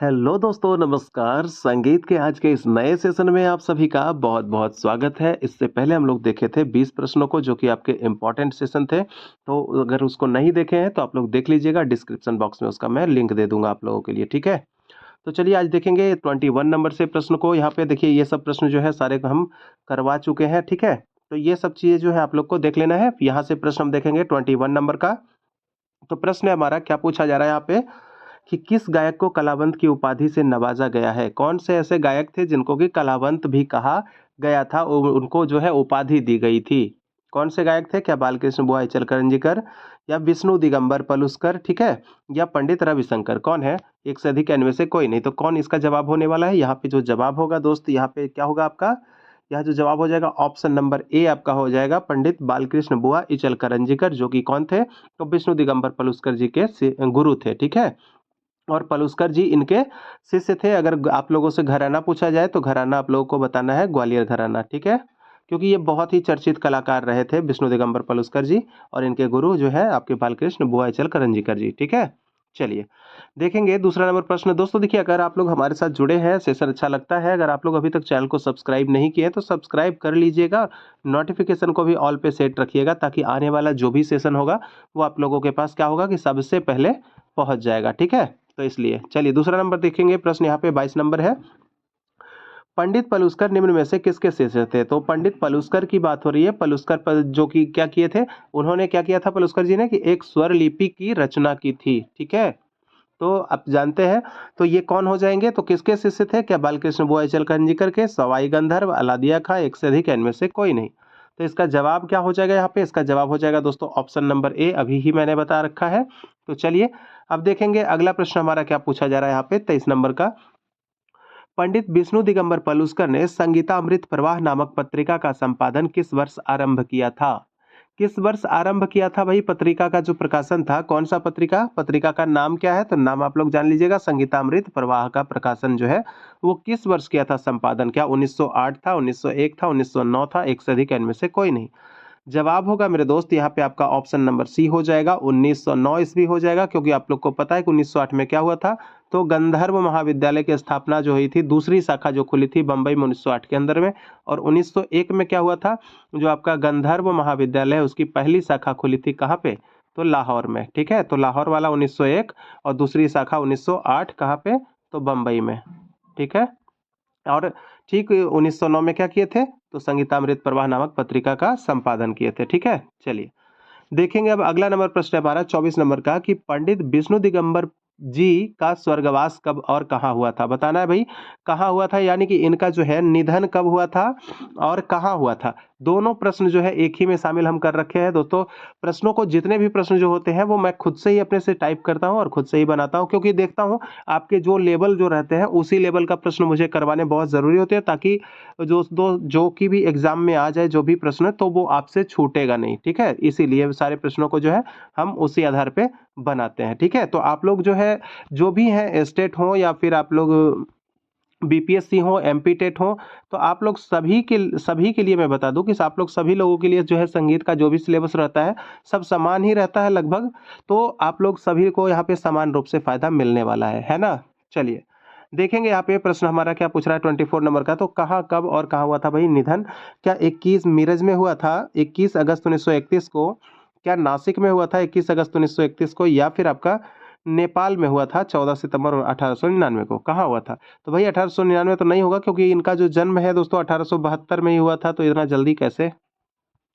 Hello दोस्तों, नमस्कार। संगीत के आज के इस नए सेशन में आप सभी का बहुत-बहुत स्वागत है। इससे पहले हम लोग देखे थे 20 प्रश्नों को जो कि आपके इम्पोर्टेंट सेशन थे। तो अगर उसको नहीं देखे हैं तो आप लोग देख लीजिएगा, डिस्क्रिप्शन बॉक्स में उसका मैं लिंक दे दूँगा आप लोगों के लिए, ठीक है? तो चलिए आज देखेंगे 21 नंबर से प्रश्न को। यहाँ पे देखिए ये सब प्रश्न जो है सारे हम करवा चुके हैं, ठीक है? तो ये सब चीज़ें जो है आप लोग को देख लेना है। यहाँ से प्रश्न हम देखेंगे 21 नंबर का। तो प्रश्न है हमारा, क्या पूछा जा रहा है यहाँ पे कि किस गायक को कलावंत की उपाधि से नवाजा गया है? कौन से ऐसे गायक थे जिनको कि कलावंत भी कहा गया था, उनको जो है उपाधि दी गई थी? कौन से गायक थे? क्या बालकृष्ण बुआ इचल करंजीकर या विष्णु दिगंबर पलुस्कर, ठीक है? या पंडित रविशंकर? कौन है? एक से अधिक इनमें से कोई नहीं। तो कौन इसका जवाब होने वाला है? यहाँ पे जो जवाब होगा दोस्त, यहाँ पे क्या होगा आपका? यहाँ जो जवाब हो जाएगा ऑप्शन नंबर ए आपका हो जाएगा, पंडित बालकृष्ण बुआ इचल करंजीकर, जो कि कौन थे? तो विष्णु दिगंबर पलुस्कर जी के गुरु थे, ठीक है? और पलुस्कर जी इनके शिष्य थे। अगर आप लोगों से घराना पूछा जाए तो घराना आप लोगों को बताना है ग्वालियर घराना, ठीक है? क्योंकि ये बहुत ही चर्चित कलाकार रहे थे विष्णु दिगंबर पलुस्कर जी, और इनके गुरु जो है आपके बालकृष्ण बुआइचल करंजीकर जी, ठीक है? चलिए देखेंगे दूसरा नंबर प्रश्न। दोस्तों देखिए, अगर आप लोग हमारे साथ जुड़े हैं, सेशन अच्छा लगता है, अगर आप लोग अभी तक चैनल को सब्सक्राइब नहीं किए हैं तो सब्सक्राइब कर लीजिएगा। नोटिफिकेशन को भी ऑल पे सेट रखिएगा ताकि आने वाला जो भी सेशन होगा वो आप लोगों के पास क्या होगा कि सबसे पहले पहुंच जाएगा, ठीक है? तो इसलिए चलिए दूसरा नंबर देखेंगे। प्रश्न यहाँ पे 22 नंबर है। पंडित पलुस्कर निम्न में से किसके शिष्य थे? तो पंडित पलुस्कर की बात हो रही है। पलुस्कर पर जो कि क्या किए थे, उन्होंने क्या किया था पलुस्कर जी ने कि एक स्वर लिपि की रचना की थी, ठीक है? तो आप जानते हैं। तो ये कौन हो जाएंगे? तो किसके शिष्य थे? क्या बालकृष्ण बुआ इचल करंजीकर के, सवाई गंधर्व, अलादिया खां, एक से अधिक इनमें से कोई नहीं? तो इसका जवाब क्या हो जाएगा यहाँ पे? इसका जवाब हो जाएगा दोस्तों ऑप्शन नंबर ए, अभी ही मैंने बता रखा है। तो चलिए अब देखेंगे अगला प्रश्न हमारा क्या पूछा जा रहा है यहाँ पे 23 नंबर का। पंडित विष्णु दिगंबर पलुस्कर ने संगीतामृत प्रवाह नामक पत्रिका का संपादन किस वर्ष आरंभ किया था? किस वर्ष आरंभ किया था भाई? पत्रिका का जो प्रकाशन था, कौन सा पत्रिका? पत्रिका का नाम क्या है? तो नाम आप लोग जान लीजिएगा। संगीतामृत प्रवाह का प्रकाशन जो है वो किस वर्ष किया था संपादन? क्या 1908 था, 1901 था, 1909 था, एक से अधिक इनमें से कोई नहीं? जवाब होगा मेरे दोस्त यहाँ पे आपका ऑप्शन नंबर सी हो जाएगा, 1909 ईस्वी हो जाएगा। क्योंकि आप लोग को पता है कि 1908 में क्या हुआ था, तो गंधर्व महाविद्यालय की स्थापना जो हुई थी, दूसरी शाखा जो खुली थी बंबई में 1908 के अंदर में। और 1901 में क्या हुआ था, जो आपका गंधर्व महाविद्यालय है उसकी पहली शाखा खुली थी कहाँ पे? तो लाहौर में, ठीक है? तो लाहौर वाला 1901 और दूसरी शाखा 1908 कहाँ पे? तो बंबई में, ठीक है? और ठीक 1909 में क्या किए थे? तो संगीतामृत प्रवाह नामक पत्रिका का संपादन किए थे, ठीक है? चलिए देखेंगे अब अगला नंबर प्रश्न है हमारा 24 नंबर का कि पंडित विष्णु दिगंबर जी का स्वर्गवास कब और कहाँ हुआ था? बताना है भाई, कहाँ हुआ था, यानी कि इनका जो है निधन कब हुआ था और कहाँ हुआ था। दोनों प्रश्न जो है एक ही में शामिल हम कर रखे हैं दोस्तों। प्रश्नों को, जितने भी प्रश्न जो होते हैं वो मैं खुद से ही अपने से टाइप करता हूँ और खुद से ही बनाता हूँ, क्योंकि देखता हूँ आपके जो लेवल जो रहते हैं उसी लेवल का प्रश्न मुझे करवाने बहुत जरूरी होते हैं, ताकि जो कि भी एग्जाम में आ जाए जो भी प्रश्न तो वो आपसे छूटेगा नहीं, ठीक है? इसीलिए सारे प्रश्नों को जो है हम उसी आधार पे बनाते हैं, ठीक है? तो आप लोग जो है, जो भी है स्टेट हो या फिर आप लोग बीपीएससी हो, एमपी टेट हो, तो आप लोग सभी के लिए मैं बता दूं कि आप लोग सभी लोगों के लिए जो है संगीत का जो भी सिलेबस रहता है सब समान ही रहता है लगभग। तो आप लोग सभी को यहाँ पे समान रूप से फायदा मिलने वाला है ना? चलिए देखेंगे यहाँ पे प्रश्न हमारा क्या पूछ रहा है 24 नंबर का। तो कहाँ, कब और कहाँ हुआ था भाई निधन? क्या 21 मीरज में हुआ था 21 अगस्त 1931 को? क्या नासिक में हुआ था 21 अगस्त 1931 को? या फिर आपका नेपाल में हुआ था 14 सितंबर 1899 को? कहाँ हुआ था? तो भाई 1899 तो नहीं होगा, क्योंकि इनका जो जन्म है दोस्तों 1872 में ही हुआ था, तो इतना जल्दी कैसे?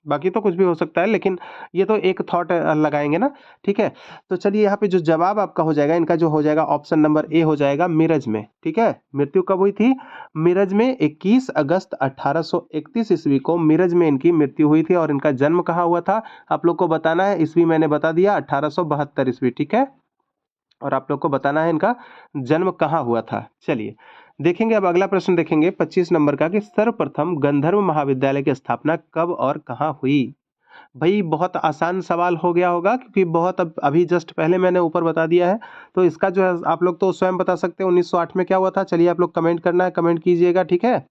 बाकी तो कुछ भी हो सकता है, लेकिन ये तो एक थॉट लगाएंगे ना, ठीक है? तो चलिए यहाँ पे जो जवाब आपका हो जाएगा, इनका जो हो जाएगा ऑप्शन नंबर ए हो जाएगा, मिरज में, ठीक है? मृत्यु कब हुई थी? मिरज में 21 अगस्त 1831 ईस्वी को मिरज में इनकी मृत्यु हुई थी। और इनका जन्म कहाँ हुआ था आप लोग को बताना है। ईस्वी मैंने बता दिया 1872 ईस्वी, ठीक है? और आप लोग को बताना है इनका जन्म कहाँ हुआ था। चलिए देखेंगे अब अगला प्रश्न देखेंगे 25 नंबर का कि सर्वप्रथम गंधर्व महाविद्यालय की स्थापना कब और कहाँ हुई? भाई बहुत आसान सवाल हो गया होगा, क्योंकि बहुत अभी जस्ट पहले मैंने ऊपर बता दिया है। तो इसका जो है आप लोग तो स्वयं बता सकते हैं 1908 में क्या हुआ था। चलिए आप लोग कमेंट करना है, कमेंट कीजिएगा, ठीक है?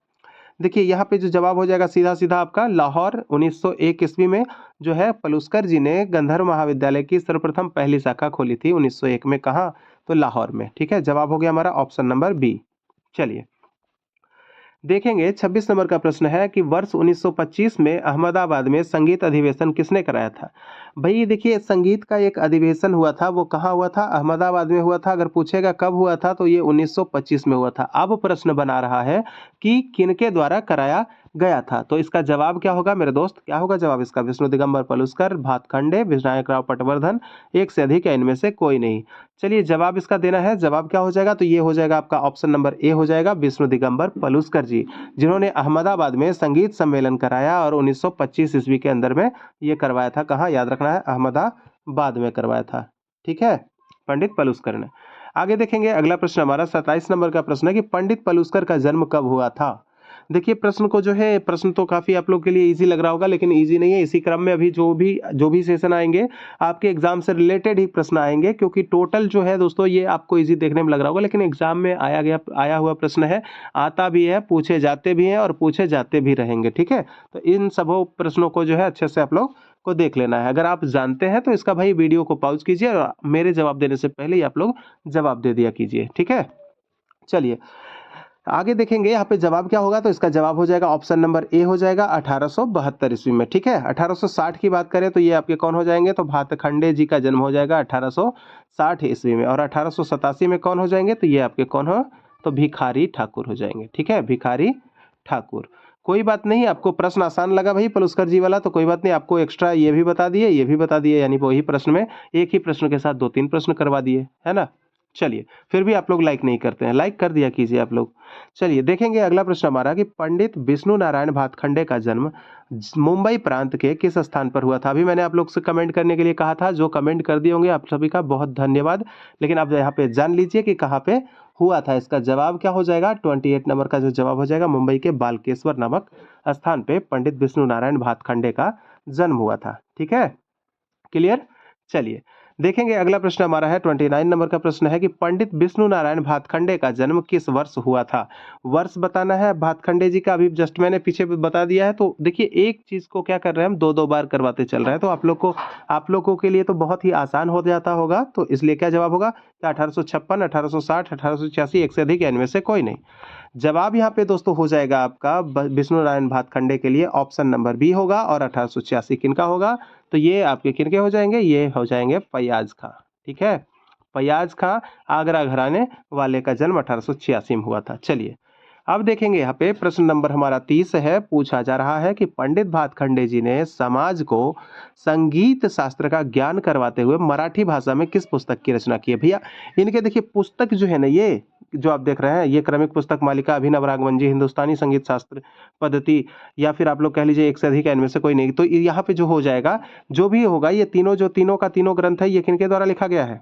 देखिए यहाँ पे जो जवाब हो जाएगा सीधा सीधा आपका लाहौर 1901 ईस्वी में जो है पलुस्कर जी ने गंधर्व महाविद्यालय की सर्वप्रथम पहली शाखा खोली थी 1901 में। कहाँ? तो लाहौर में। ठीक है, जवाब हो गया हमारा ऑप्शन नंबर बी। चलिए देखेंगे 26 नंबर का प्रश्न है कि वर्ष 1925 में अहमदाबाद में संगीत अधिवेशन किसने कराया था। भाई देखिए, संगीत का एक अधिवेशन हुआ था, वो कहाँ हुआ था? अहमदाबाद में हुआ था। अगर पूछेगा कब हुआ था तो ये 1925 में हुआ था। अब प्रश्न बना रहा है कि किनके द्वारा कराया गया था। तो इसका जवाब क्या होगा मेरे दोस्त? क्या होगा जवाब इसका? विष्णु दिगंबर पलुस्कर, भातखंडे, विनायक राव पटवर्धन, एक से अधिक या इनमें से कोई नहीं। चलिए जवाब इसका देना है। जवाब क्या हो जाएगा? तो ये हो जाएगा आपका ऑप्शन नंबर ए हो जाएगा, विष्णु दिगंबर पलुस्कर जी, जिन्होंने अहमदाबाद में संगीत सम्मेलन कराया और 1925 ईस्वी के अंदर में ये करवाया था। कहाँ? याद रखना है, अहमदाबाद में करवाया था। ठीक है, पंडित पलुस्कर ने। आगे देखेंगे अगला प्रश्न हमारा 27 नंबर का प्रश्न है कि पंडित पलुस्कर का जन्म कब हुआ था। देखिए प्रश्न को जो है, प्रश्न तो काफी आप लोग के लिए इजी लग रहा होगा, लेकिन इजी नहीं है। इसी क्रम में अभी जो भी सेशन आएंगे आपके एग्जाम से रिलेटेड ही प्रश्न आएंगे, क्योंकि टोटल जो है दोस्तों ये आपको इजी देखने में लग रहा होगा, लेकिन एग्जाम में आया हुआ प्रश्न है, आता भी है, पूछे जाते भी हैं और पूछे जाते भी रहेंगे। ठीक है, तो इन सबों प्रश्नों को जो है अच्छे से आप लोग को देख लेना है। अगर आप जानते हैं तो इसका भाई वीडियो को पॉज कीजिए और मेरे जवाब देने से पहले ही आप लोग जवाब दे दिया कीजिए। ठीक है, चलिए आगे देखेंगे यहाँ पे जवाब क्या होगा। तो इसका जवाब हो जाएगा ऑप्शन नंबर ए हो जाएगा 1872 ईस्वी में। ठीक है, 1860 की बात करें तो ये आपके कौन हो जाएंगे? तो भातखंडे जी का जन्म हो जाएगा 1860 ईस्वी में। और 1887 में कौन हो जाएंगे? तो ये आपके कौन हो? तो भिखारी ठाकुर हो जाएंगे। ठीक है, भिखारी ठाकुर। कोई बात नहीं, आपको प्रश्न आसान लगा भाई पलुस्कर जी वाला, तो कोई बात नहीं, आपको एक्स्ट्रा ये भी बता दिए, ये भी बता दिए, यानी वही प्रश्न में एक ही प्रश्न के साथ 2-3 प्रश्न करवा दिए, है ना। चलिए, फिर भी आप लोग लाइक नहीं करते हैं, लाइक कर दिया कीजिए आप लोग। चलिए देखेंगे अगला प्रश्न हमारा कि पंडित विष्णु नारायण भातखंडे का जन्म मुंबई प्रांत के किस स्थान पर हुआ था। अभी मैंने आप लोग से कमेंट करने के लिए कहा था, जो कमेंट कर दिए होंगे आप सभी का बहुत धन्यवाद। लेकिन आप यहाँ पे जान लीजिए कि कहाँ पे हुआ था। इसका जवाब क्या हो जाएगा? 28 नंबर का जो जवाब हो जाएगा, मुंबई के बालकेश्वर नामक स्थान पे पंडित विष्णु नारायण भातखंडे का जन्म हुआ था। ठीक है, क्लियर। चलिए देखेंगे अगला प्रश्न हमारा है 29 नंबर का प्रश्न है कि पंडित विष्णु नारायण भातखंडे का जन्म किस वर्ष हुआ था। वर्ष बताना है भातखंडे जी का, अभी जस्ट मैंने पीछे बता दिया है। तो देखिए एक चीज को क्या कर रहे हैं हम, दो बार करवाते चल रहे हैं, तो आप लोगों के लिए तो बहुत ही आसान हो जाता होगा। तो इसलिए क्या जवाब होगा? 1856, 1860, 1886, एक से अधिक या इनमें से कोई नहीं। जवाब यहाँ पे दोस्तों हो जाएगा आपका विष्णु नारायण भातखंडे के लिए ऑप्शन नंबर बी होगा। और 1886 किनका होगा? तो ये आपके किनके हो जाएंगे? ये हो जाएंगे फैयाज खां। ठीक है, फैयाज खां आगरा घराने वाले का जन्म 1886 में हुआ था। चलिए अब देखेंगे यहाँ पे प्रश्न नंबर हमारा 30 है। पूछा जा रहा है कि पंडित भातखंडे जी ने समाज को संगीत शास्त्र का ज्ञान करवाते हुए मराठी भाषा में किस पुस्तक की रचना की है। भैया इनके देखिए पुस्तक जो है ना, ये जो आप देख रहे हैं, ये क्रमिक पुस्तक मालिका, अभिनव रागमंजी, हिंदुस्तानी संगीत शास्त्र पद्धति, या फिर आप लोग कह लीजिए एक से अधिक, इनमें से कोई नहीं। तो यहाँ पे जो हो जाएगा, जो भी होगा, ये तीनों का तीनों ग्रंथ है, ये किनके द्वारा लिखा गया है?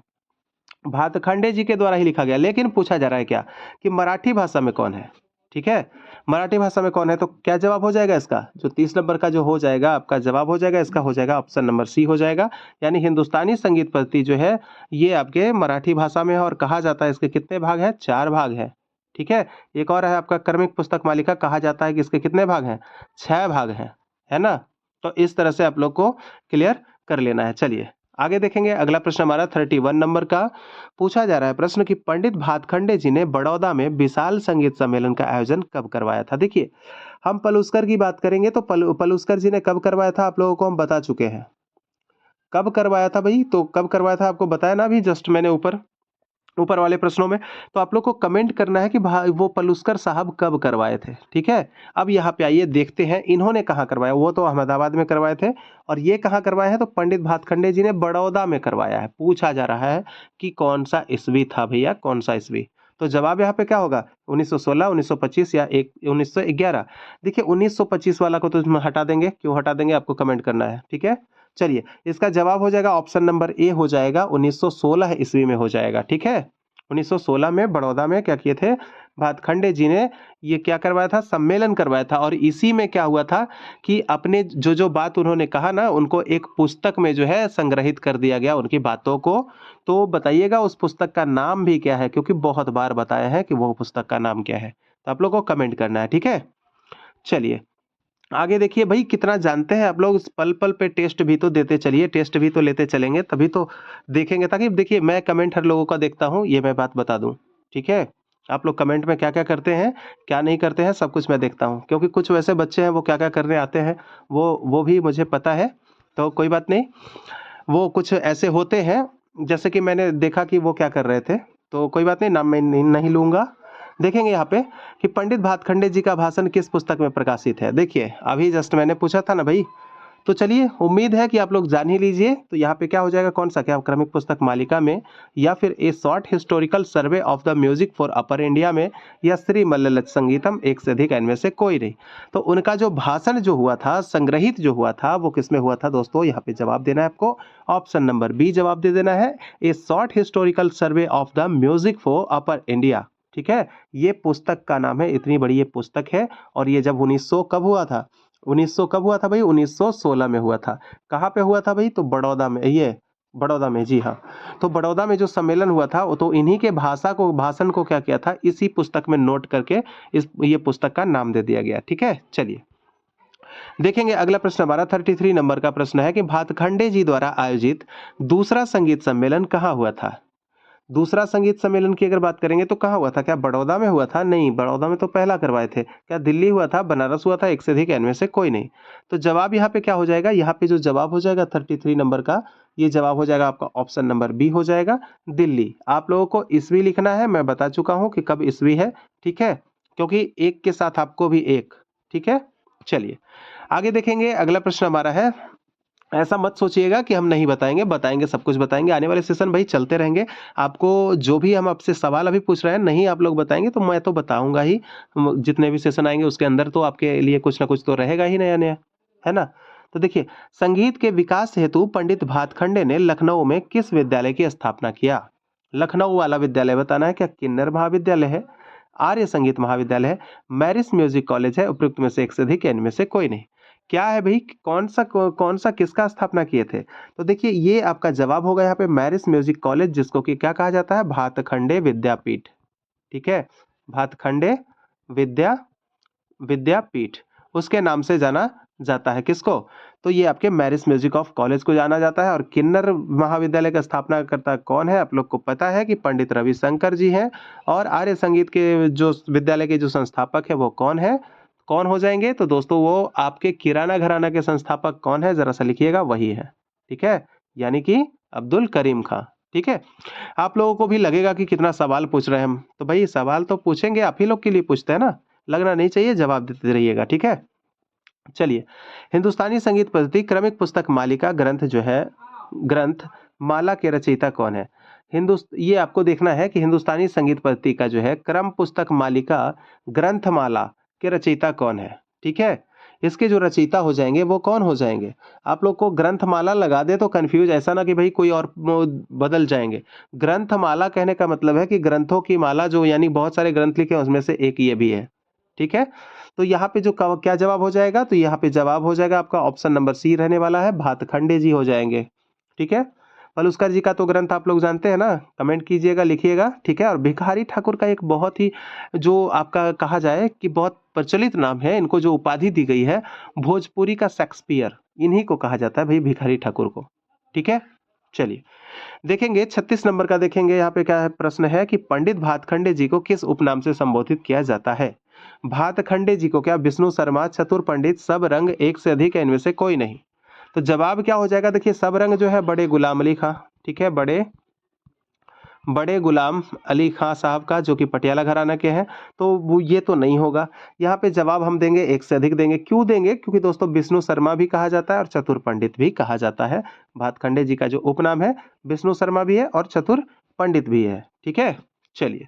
भातखंडे जी के द्वारा ही लिखा गया। लेकिन पूछा जा रहा है क्या कि मराठी भाषा में कौन है। ठीक है, मराठी भाषा में कौन है? तो क्या जवाब हो जाएगा इसका? जो 30 नंबर का जो हो जाएगा आपका जवाब हो जाएगा, इसका हो जाएगा ऑप्शन नंबर सी हो जाएगा। यानी हिंदुस्तानी संगीत पद्धति जो है ये आपके मराठी भाषा में है। और कहा जाता है इसके कितने भाग हैं? 4 भाग हैं। ठीक है, एक और है आपका क्रमिक पुस्तक मालिका, कहा जाता है कि इसके कितने भाग हैं? 6 भाग हैं, है ना। तो इस तरह से आप लोग को क्लियर कर लेना है। चलिए आगे देखेंगे अगला प्रश्न हमारा 31 नंबर का। पूछा जा रहा है प्रश्न कि पंडित भातखंडे जी ने बड़ौदा में विशाल संगीत सम्मेलन का आयोजन कब करवाया था। देखिए हम पलुस्कर की बात करेंगे तो पलुस्कर जी ने कब करवाया था आप लोगों को हम बता चुके हैं। कब करवाया था भाई? तो कब करवाया था आपको बताया ना अभी जस्ट मैंने ऊपर वाले प्रश्नों में। तो आप लोग को कमेंट करना है कि भाई वो पलुस्कर साहब कब करवाए थे। ठीक है, अब यहाँ पे आइए देखते हैं इन्होंने कहाँ करवाया। वो तो अहमदाबाद में करवाए थे, और ये कहाँ करवाए हैं? तो पंडित भातखंडे जी ने बड़ौदा में करवाया है। पूछा जा रहा है कि कौन सा ईस्वी था भैया, कौन सा ईस्वी। तो जवाब यहाँ पे क्या होगा? 1916, 1925 या 1911। देखिए 1925 वाला को तो हटा देंगे, क्यों हटा देंगे आपको कमेंट करना है। ठीक है, चलिए इसका जवाब हो जाएगा ऑप्शन नंबर ए हो जाएगा, 1916 ईस्वी में हो जाएगा। ठीक है, 1916 में बड़ौदा में क्या किए थे? भातखंडे जी ने ये क्या करवाया था? सम्मेलन करवाया था। और इसी में क्या हुआ था कि अपने जो बात उन्होंने कहा ना, उनको एक पुस्तक में जो है संग्रहित कर दिया गया उनकी बातों को। तो बताइएगा उस पुस्तक का नाम भी क्या है, क्योंकि बहुत बार बताया है कि वो पुस्तक का नाम क्या है। तो आप लोगों को कमेंट करना है। ठीक है, चलिए आगे देखिए भाई कितना जानते हैं आप लोग, इस पल-पल पे टेस्ट भी तो देते चलिए, टेस्ट भी तो लेते चलेंगे, तभी तो देखेंगे, ताकि देखिए मैं कमेंट हर लोगों का देखता हूँ, ये मैं बात बता दूँ, ठीक है? आप लोग कमेंट में क्या-क्या करते हैं, क्या नहीं करते हैं, सब कुछ मैं देखता हूँ, क्योंकि कुछ वैसे बच्चे हैं वो क्या-क्या करने आते हैं, वो भी मुझे पता है, तो कोई बात नहीं। वो कुछ ऐसे होते हैं, जैसे कि मैंने देखा कि वो क्या कर रहे थे, तो कोई बात नहीं, नाम मैं नहीं लूँगा। देखेंगे यहाँ पे कि पंडित भातखंडे जी का भाषण किस पुस्तक में प्रकाशित है। देखिए, अभी जस्ट मैंने पूछा था ना भई, तो चलिए उम्मीद है कि आप लोग जान ही लीजिए। तो यहाँ पे क्या हो जाएगा, कौन-सा क्या क्रमिक पुस्तक मालिका में, या फिर ए short historical survey of the music for upper India में, या श्री मल्ललित संगीतम, एक से अधिक इनमें से कोई नहीं। तो उनका जो भाषण जो हुआ था, संग्रहित जो हुआ था, वो किसमें हुआ था दोस्तों? यहाँ पे जवाब देना है आपको, ऑप्शन नंबर बी जवाब दे देना है, ए short historical survey of the music for upper India. ठीक है? ये पुस्तक का नाम है, इतनी बड़ी ये पुस्तक है, और ये जब 1900 कब हुआ था? 1900 कब हुआ था भाई? 1916 में हुआ था। कहाँ पे हुआ था भाई? तो बड़ौदा में, ये बड़ौदा में, जी हाँ। तो बड़ौदा में जो सम्मेलन हुआ था, वो तो इन्हीं के भाषण को क्या किया था, इसी पुस्तक में नोट करके इस ये पुस्तक का नाम दे दिया गया। ठीक है? चलिए, देखेंगे अगला प्रश्न हमारा 33 नंबर का प्रश्न है कि भातखंडे जी द्वारा आयोजित दूसरा संगीत सम्मेलन कहाँ हुआ था? दूसरा संगीत सम्मेलन की अगर बात करेंगे तो कहाँ हुआ था? क्या बड़ौदा में हुआ था? नहीं, बड़ौदा में तो पहला करवाए थे। क्या दिल्ली हुआ था? बनारस हुआ था? एक से अधिक इनमें से कोई नहीं। तो जवाब यहाँ पे क्या हो जाएगा? यहाँ पे जो जवाब हो जाएगा 33 नंबर का, ये जवाब हो जाएगा आपका ऑप्शन नंबर बी हो जाएगा, दिल्ली। आप लोगों को ईस्वी लिखना है, मैं बता चुका हूँ कि कब ईस्वी है, ठीक है? क्योंकि एक के साथ आपको भी एक, ठीक है? चलिए, आगे देखेंगे अगला प्रश्न हमारा है, ऐसा मत सोचिएगा कि हम नहीं बताएँगे, बताएँगे, सब कुछ बताएँगे। आने वाले सेशन भाई चलते रहेंगे। आपको जो भी हम आपसे सवाल अभी पूछ रहे हैं, नहीं आप लोग बताएँगे तो मैं तो बताऊँगा ही। जितने भी सेशन आएँगे उसके अंदर तो आपके लिए कुछ ना कुछ तो रहेगा ही नया-नया, है ना? तो देखिए, संगीत के विकास हेतु पंडित भातखंडे ने लखनऊ में किस विद्यालय की स्थापना किया? लखनऊ वाला विद्यालय बताना है, क्या किन्नर महाविद्यालय है, आर्य संगीत महाविद्यालय है, मैरिस म्यूजिक कॉलेज है, उपयुक्त में से एक से अधिक या इनमें से कोई नहीं। क्या है भई, कौन सा किसका स्थापना किए थे? तो देखिए, ये आपका जवाब होगा यहाँ पे मैरिस म्यूजिक कॉलेज, जिसको कि क्या कहा जाता है? भातखंडे विद्यापीठ, ठीक है? भातखंडे विद्या विद्यापीठ, उसके नाम से जाना जाता है किसको? तो ये आपके मैरिस म्यूजिक ऑफ कॉलेज को जाना जाता है। और किन्नर महाविद्यालय का स्थापनाकर्ता कौन है? आप लोग को पता है कि पंडित रविशंकर जी हैं। और आर्य संगीत के जो विद्यालय के जो संस्थापक है वो कौन है? कौन हो जाएँगे? तो दोस्तों वो आपके किराना घराना के संस्थापक कौन है? ज़रा-सा लिखिएगा, वही है, ठीक है? यानी कि अब्दुल करीम खां, ठीक है? आप लोगों को भी लगेगा कि कितना सवाल पूछ रहे हैं हम, तो भाई सवाल तो पूछेंगे, आप ही लोग के लिए पूछते हैं ना, लगना नहीं चाहिए, जवाब देते रहिएगा, ठीक है? चलिए, हिंदुस्तानी संगीत पद्धति क्रमिक पुस्तक मालिका ग्रंथ जो है, ग्रंथ माला के रचयिता कौन है? ये आपको देखना है कि हिंदुस्तानी संगीत पद्धति का जो है क्रम पुस्तक मालिका ग्रंथमाला के रचयिता कौन है? ठीक है? इसके जो रचयिता हो जाएँगे वो कौन हो जाएँगे? आप लोग को ग्रंथमाला लगा दे तो कन्फ्यूज़, ऐसा ना कि भई कोई और बदल जाएँगे। ग्रंथमाला कहने का मतलब है कि ग्रंथों की माला, जो यानी बहुत सारे ग्रंथ लिखे हैं उसमें से एक ये भी है। ठीक है? तो यहाँ पे जो क्या जवाब हो जाएगा? तो यहाँ पे जवाब हो जाएगा आपका ऑप्शन नंबर सी रहने वाला है, भातखंडे जी हो जाएँगे। ठीक है? पलुस्कर जी का तो ग्रंथ आप लोग जानते हैं ना? कमेंट कीजिएगा, लिखिएगा, ठीक है? और भिखारी ठाकुर का एक बहुत ही, जो आपका कहा जाए कि बहुत प्रचलित नाम है, इनको जो उपाधि दी गई है, भोजपुरी का शेक्सपियर, इन्हीं को कहा जाता है भई, भिखारी ठाकुर को। ठीक है? चलिए, देखेंगे 36 नंबर का, देखेंगे यहाँ पे क्या है, प्रश्न है कि पंडित भातखंडे जी को किस उपनाम से संबोधित किया जाता है? भातखंडे जी को क्या विष्णु शर्मा, चतुर पंडित, सब रंग, एक से अधिक या इनमें से कोई नहीं? तो जवाब क्या हो जाएगा? देखिए, सब रंग जो है बड़े गुलाम अली खां, ठीक है? बड़े बड़े गुलाम अली खां साहब का, जो कि पटियाला घराना के हैं, तो वो ये तो नहीं होगा। यहाँ पे जवाब हम देंगे एक से अधिक देंगे। क्यों देंगे? क्योंकि दोस्तों विष्णु शर्मा भी कहा जाता है और चतुर पंडित भी कहा जाता है। भातखंडे जी का जो उपनाम है, विष्णु शर्मा भी है और चतुर पंडित भी है। ठीक है? चलिए,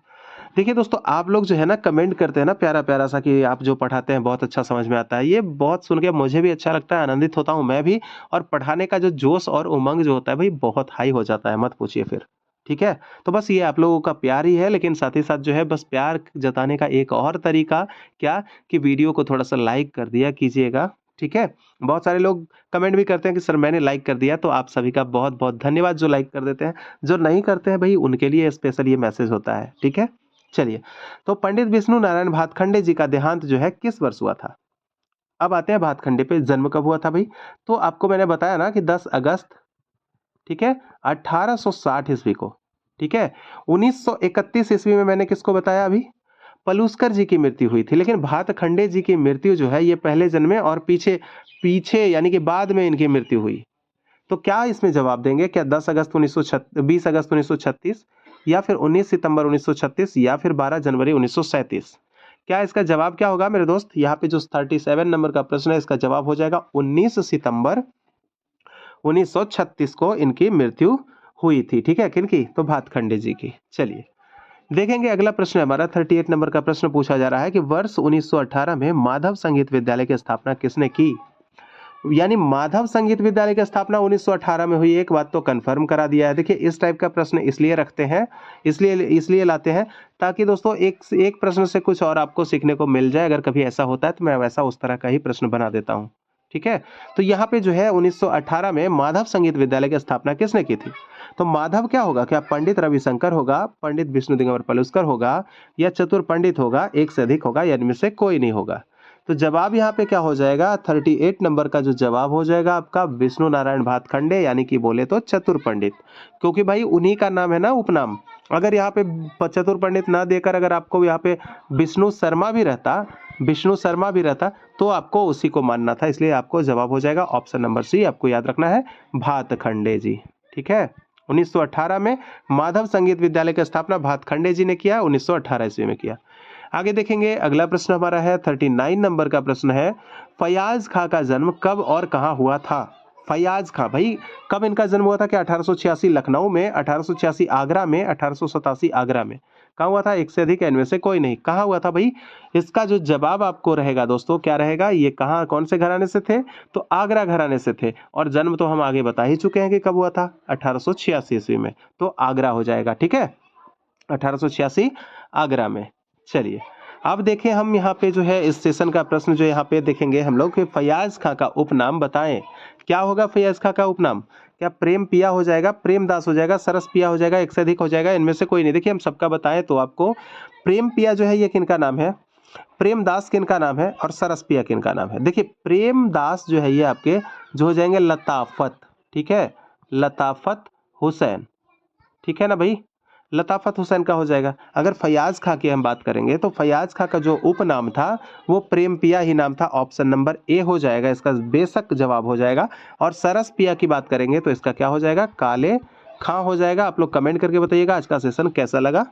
देखिए दोस्तों, आप लोग जो है ना कमेंट करते हैं ना प्यारा-प्यारा सा कि आप जो पढ़ाते हैं बहुत अच्छा समझ में आता है। ये बहुत सुन के मुझे भी अच्छा लगता है, आनंदित होता हूँ मैं भी, और पढ़ाने का जो जोश और उमंग जो होता है भाई, बहुत हाई हो जाता है, मत पूछिए फिर। ठीक है? तो बस ये आप लोगों का प्यार ही है, लेकिन साथ ही साथ जो है बस प्यार जताने का एक और तरीका क्या, कि वीडियो को थोड़ा-सा लाइक कर दिया कीजिएगा। ठीक है? बहुत सारे लोग कमेंट भी करते हैं कि सर मैंने लाइक कर दिया, तो आप सभी का बहुत-बहुत धन्यवाद जो लाइक कर देते हैं। जो नहीं करते हैं भई, उनके लिए स्पेशल ये मैसेज होता है। ठीक है? चलिए, तो पंडित विष्णु नारायण भातखंडे जी का देहांत जो है किस वर्ष हुआ था? अब आते हैं भातखंडे पे, जन्म कब हुआ था भाई? तो आपको मैंने बताया ना कि 10 अगस्त, ठीक है, 1860 ईस्वी को, ठीक है। 1931 ईस्वी में मैंने किसको बताया अभी? पलूस्कर जी की मृत्यु हुई थी। लेकिन भातखंडे जी की मृत्यु जो है ये पहले जन्मे और पीछे पीछे यानी कि बाद में इनकी मृत्यु हुई। तो क्या इसमें जवाब देंगे? क्या 10 अगस्त 20 अगस्त 1936 या फिर 19 सितंबर 1936 या फिर 12 जनवरी 1937? क्या इसका जवाब क्या होगा मेरे दोस्त? यहाँ पे जो 37 नंबर का प्रश्न है इसका जवाब हो जाएगा 19 सितंबर 1936 को इनकी मृत्यु हुई थी, ठीक है। किनकी? तो भातखंडे जी की। चलिए देखेंगे अगला प्रश्न है हमारा 38 नंबर का प्रश्न पूछा जा रहा है कि वर्ष 1918 में माधव संगीत विद्यालय की स्थापना किसने की? यानी माधव संगीत विद्यालय की स्थापना 1918 में हुई, एक बात तो कंफर्म करा दिया है। देखिए इस टाइप का प्रश्न इसलिए रखते हैं, इसलिए लाते हैं ताकि दोस्तों एक एक प्रश्न से कुछ और आपको सीखने को मिल जाए। अगर कभी ऐसा होता है तो मैं वैसा उस तरह का ही प्रश्न बना देता हूं, ठीक है। तो यहाँ पे जो है 1918 में माधव संगीत विद्यालय की स्थापना किसने की थी? तो माधव क्या होगा? क्या पंडित रविशंकर होगा, पंडित विष्णु दिगंबर पलुस्कर होगा या चतुर पंडित होगा, एक से अधिक होगा या इनमें से कोई नहीं होगा? तो जवाब यहाँ पे क्या हो जाएगा? 38 नंबर का जो जवाब हो जाएगा आपका विष्णु नारायण भातखंडे, यानी कि बोले तो चतुर पंडित, क्योंकि भाई उन्हीं का नाम है ना उपनाम। अगर यहाँ पे चतुर पंडित ना देकर अगर आपको यहाँ पे विष्णु शर्मा भी रहता तो आपको उसी को मानना था। इसलिए आपको जवाब हो जाएगा ऑप्शन नंबर सी, आपको याद रखना है भातखंडे जी, ठीक है। 1918 में माधव संगीत विद्यालय की स्थापना भातखंडे जी ने किया, 1918 ईस्वी में किया। आगे देखेंगे अगला प्रश्न हमारा है 39 नंबर का प्रश्न है, फयाज खां का जन्म कब और कहां हुआ था? फयाज खां भाई कब इनका जन्म हुआ था? क्या 1886 लखनऊ में, 1886 आगरा में, 1887 आगरा में? कहाँ हुआ था? एक से अधिक, इनमें से कोई नहीं। कहाँ हुआ था भाई? इसका जो जवाब आपको रहेगा दोस्तों क्या रहेगा? ये कहाँ कौन से घराने से थे? तो आगरा घराने से थे। और जन्म तो हम आगे बता ही चुके हैं कि कब हुआ था, 1886 ईस्वी में। तो आगरा हो जाएगा, ठीक है, 1886 आगरा में। चलिए अब देखें हम यहाँ पे जो है इस सेशन का प्रश्न जो यहाँ पे देखेंगे हम लोग कि फयाज खां का उपनाम बताएं। क्या होगा फयाज खां का उपनाम? क्या प्रेम पिया हो जाएगा, प्रेमदास हो जाएगा, सरस पिया हो जाएगा, एक से अधिक हो जाएगा, इनमें से कोई नहीं? देखिए हम सबका बताएं तो आपको प्रेम पिया जो है ये किनका नाम है, प्रेमदास किनका नाम है और सरस पिया किनका नाम है? देखिए प्रेमदास जो है ये आपके जो हो जाएंगे लताफत, ठीक है, लताफत हुसैन, ठीक है ना भाई, लताफत हुसैन का हो जाएगा। अगर फयाज खां की हम बात करेंगे तो फयाज खां का जो उपनाम था वो प्रेम पिया ही नाम था, ऑप्शन नंबर ए हो जाएगा इसका बेशक जवाब हो जाएगा। और सरस पिया की बात करेंगे तो इसका क्या हो जाएगा? काले खां हो जाएगा। आप लोग कमेंट करके बताइएगा आज का सेशन कैसा लगा।